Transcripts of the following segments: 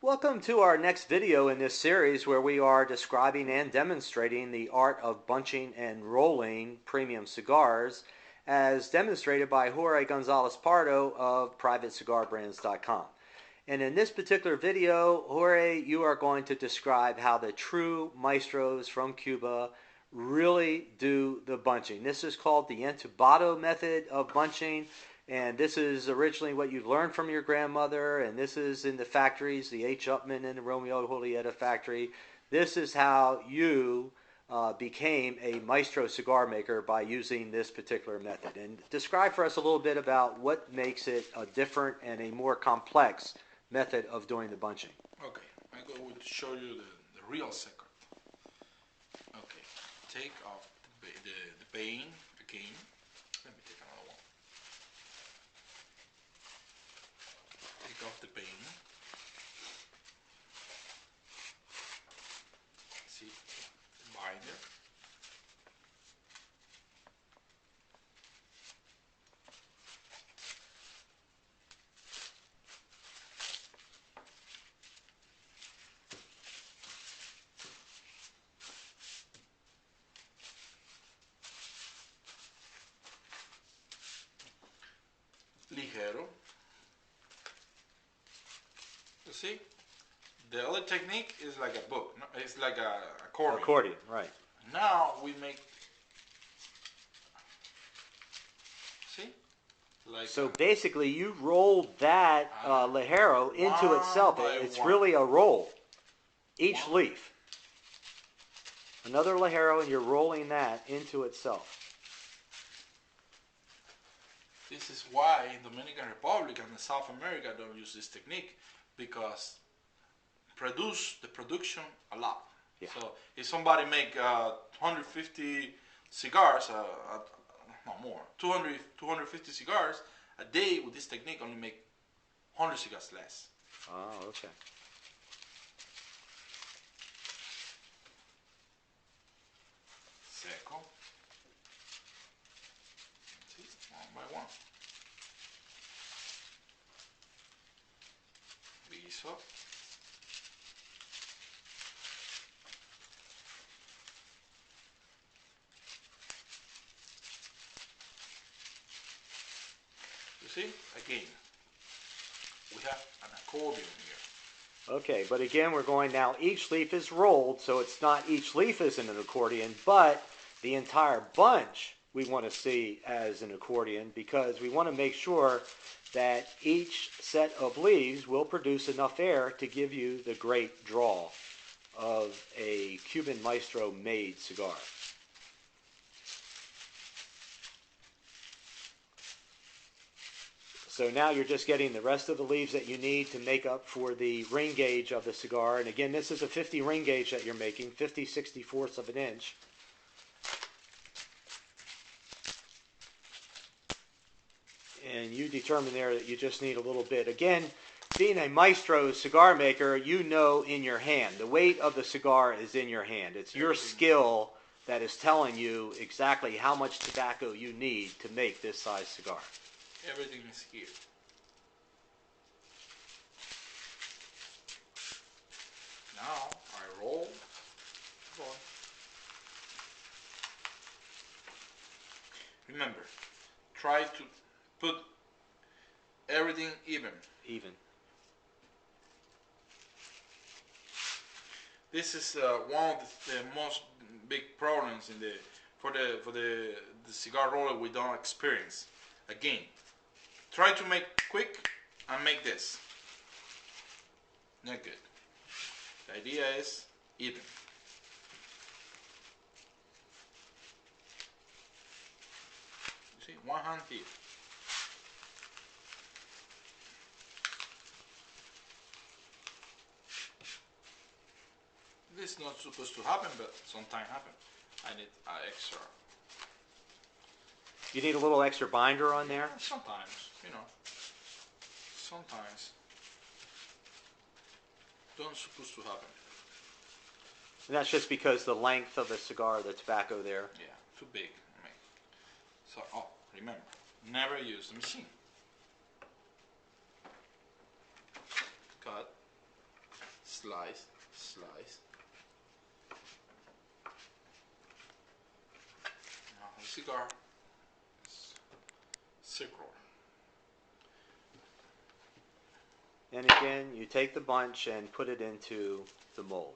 Welcome to our next video in this series where we are describing and demonstrating the art of bunching and rolling premium cigars as demonstrated by Jorge Gonzales-Pardo of PrivateCigarBrands.com. And in this particular video, Jorge, you are going to describe how the true maestros from Cuba really do the bunching. This is called the Entubado method of bunching. And this is originally what you learned from your grandmother, and this is in the factories, the H. Upman and the Romeo Julieta factory. This is how you became a maestro cigar maker by using this particular method. And describe for us a little bit about what makes it a different and a more complex method of doing the bunching. Okay, I'm going to show you the real secret. Okay, take off the pane again. Let me take another one. Take off the pane. See the binder. Ligero. You see, the other technique is like a book. No, it's like a accordion. Accordion, right. Now we make. See, like. So basically, you rolled that ligero into itself. It's really a roll. Each leaf. Another ligero, and you're rolling that into itself. This is why in Dominican Republic and South America don't use this technique, because the production a lot. Yeah. So if somebody make 150 cigars, no more, 250 cigars a day with this technique, only make 100 cigars less. Oh, okay. Seco. See, one by one. Liso. You see, again, we have an accordion here. Okay, but again, we're going now, each leaf is rolled, so it's not each leaf is in an accordion, but the entire bunch we want to see as an accordion, because we want to make sure that each set of leaves will produce enough air to give you the great draw of a Cuban Maestro made cigar. So now you're just getting the rest of the leaves that you need to make up for the ring gauge of the cigar. And again, this is a 50 ring gauge that you're making, 50/64 of an inch. And you determine there that you just need a little bit. Again, being a maestro cigar maker, you know in your hand. The weight of the cigar is in your hand. It's your skill that is telling you exactly how much tobacco you need to make this size cigar. Everything is here. Now I roll. Remember, try to put everything even. Even. This is one of the most big problems in for the cigar roller we don't experience. Again, try to make quick and make this. Not good. The idea is even. You see, one hand here. This is not supposed to happen, but sometimes happen. I need extra. You need a little extra binder on there? Sometimes, you know. Sometimes. Don't supposed to happen. And that's just because the length of the cigar, the tobacco there. Yeah, too big. So, remember, never use the machine. Cut. slice, slice. Now the cigar is circular. And again, you take the bunch and put it into the mold.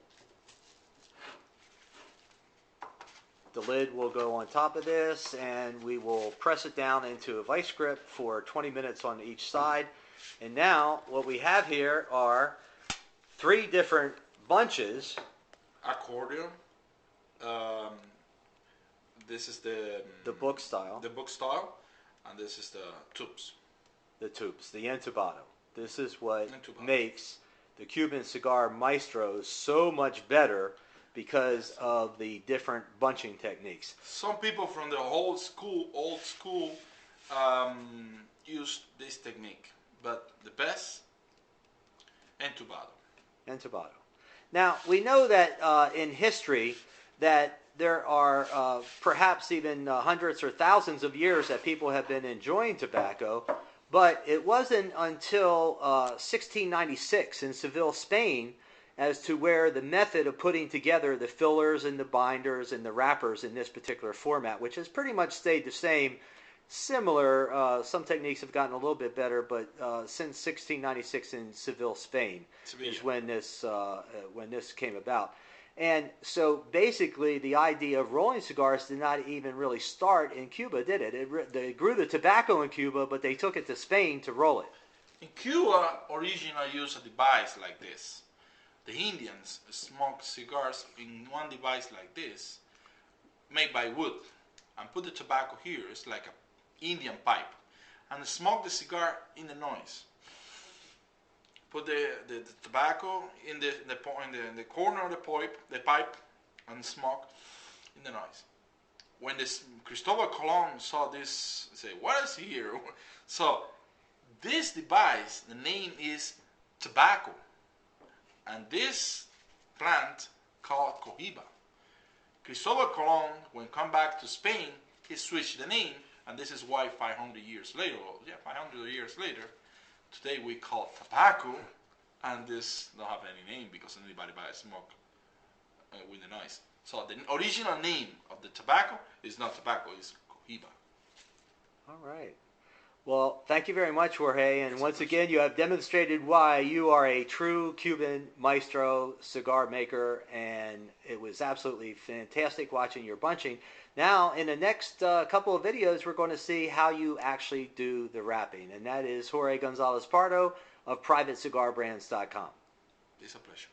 The lid will go on top of this, and we will press it down into a vice grip for 20 minutes on each side. And now, what we have here are 3 different bunches. Accordion. This is the book style. The book style, and this is the tubes. The tubes, the Entubado. This is what Entubado makes the Cuban cigar maestros so much better because of the different bunching techniques. Some people from the old school, use this technique, but the best, Entubado. Entubado. Now, we know that in history that there are perhaps even hundreds or thousands of years that people have been enjoying tobacco, but it wasn't until 1696 in Seville, Spain, as to where the method of putting together the fillers and the binders and the wrappers in this particular format, which has pretty much stayed the same, similar, some techniques have gotten a little bit better, but since 1696 in Seville, Spain, is when this came about. And so basically the idea of rolling cigars did not even really start in Cuba, did it? They grew the tobacco in Cuba, but they took it to Spain to roll it. In Cuba, originally used a device like this. The Indians smoked cigars in one device like this, made by wood, and put the tobacco here. It's like an Indian pipe, and smoke the cigar in the noise. Put the tobacco in the corner of the pipe, and smoke in the noise. When Cristobal Colon saw this, he said, "What is here?" So this device, the name is tobacco, and this plant called cohiba. Cristobal Colon, when come back to Spain, he switched the name, and this is why 500 years later, today we call tobacco, and this don't have any name because anybody buys smoke with the noise. So the original name of the tobacco is not tobacco, it's cohiba. All right. Well, thank you very much, Jorge. And once again, you have demonstrated why you are a true Cuban maestro cigar maker, and it was absolutely fantastic watching your bunching. Now, in the next couple of videos, we're going to see how you actually do the wrapping, and that is Jorge Gonzales-Pardo of PrivateCigarBrands.com. It's a pleasure.